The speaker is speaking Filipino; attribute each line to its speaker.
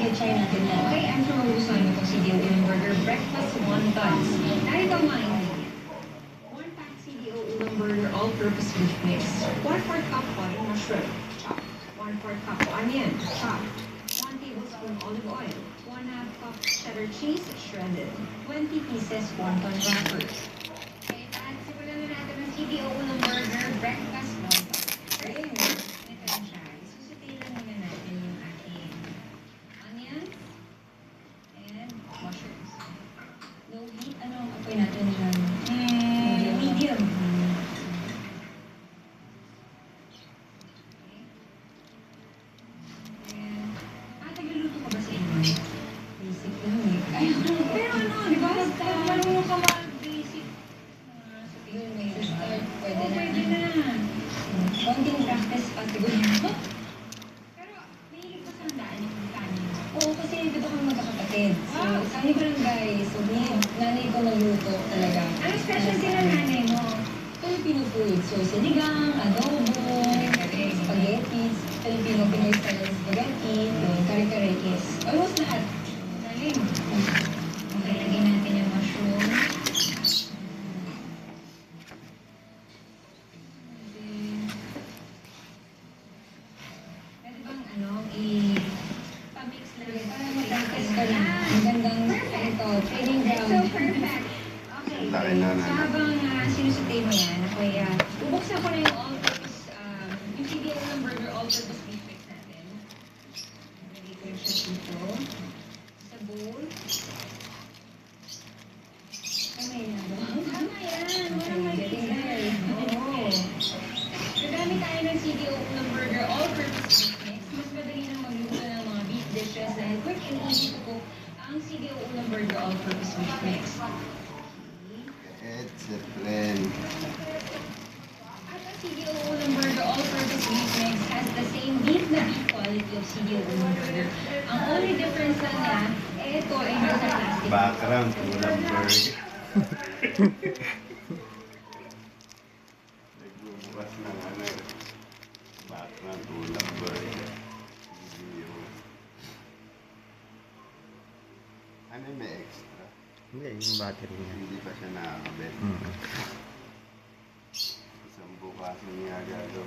Speaker 1: i-try natin yan.
Speaker 2: Okay, ang magugustuhan mo itong CDO Ulam Burger Breakfast Wontons. Narito ang mga ingredients. 1 pack CDO Ulam Burger All-Purpose Beef Mix. 1/4 cup butter mushroom, chopped. 1/4 cup onion, chopped. 1 tablespoon olive oil. 1/2 cup cheddar cheese, shredded. 20 pieces wonton wrappers. Okay, at simulan na natin ang CDO Ulam Burger Breakfast Wontons. Okay, ito lang siya. Isusutin lang muna natin yung ating onions and mushrooms. Low heat, ano ang apoy natin dyan? Medium. Nagluluto ka ba sa inyo? Basic lang eh. Pero ano, di ba? Pag marunong ka mag-basic,
Speaker 1: Yun, may start. Pwede na.
Speaker 2: pwede na.
Speaker 1: Konting practice pa siguro.
Speaker 2: Pero, mahilig ko sa handaan yung kanin.
Speaker 1: Oo, kasi dito kami magkakapatid. So, sa aming barangay, so nanay ko magluto talaga.
Speaker 2: Ano specialty ng nanay mo?
Speaker 1: Filipino food. So, sinigang, adobo, spaghetti, Filipino Pinoy style spaghetti, yung kare-kare is almost lahat.
Speaker 2: Galing. Okay, lagyan natin yung mushroom. Pwede bang ano, i-pamix lang yun?
Speaker 1: Para mag-practice ka lang. Magandang, ito, training
Speaker 2: So,
Speaker 1: ground.
Speaker 2: perfect. Okay.
Speaker 3: Laki na,
Speaker 2: So, habang sinusutay mo yan, ako'y bubuksan ko na yung all-purpose, yung CDO ng burger all-purpose beef mix natin. Lagay ko yung siya dito. Sa bowl.
Speaker 1: Kamay na ba?
Speaker 2: Tama yan. Walang
Speaker 1: Getting
Speaker 2: maliit.
Speaker 1: there.
Speaker 2: Oo. Gagamit tayo ng CDO ng burger all-purpose beef mix. Mas madali na magluto ng mga beef dishes dahil quick and easy to cook ang CDO ng burger all-purpose beef mix.
Speaker 3: It's a friend.
Speaker 2: At ang CDO ng burger all-purpose beef mix has the same beef na beef quality of CDO ng burger. Ang only difference lang niya, ito ay nasa plastic.
Speaker 3: Background, ulam burger. Nagbubukas ng ano. Background, ulam burger. Video. Ano yung may extra?
Speaker 4: Hindi, yung battery niya.
Speaker 3: Hindi pa siya nakakabit.
Speaker 4: Mm.
Speaker 3: Isang bukas niya gagawin.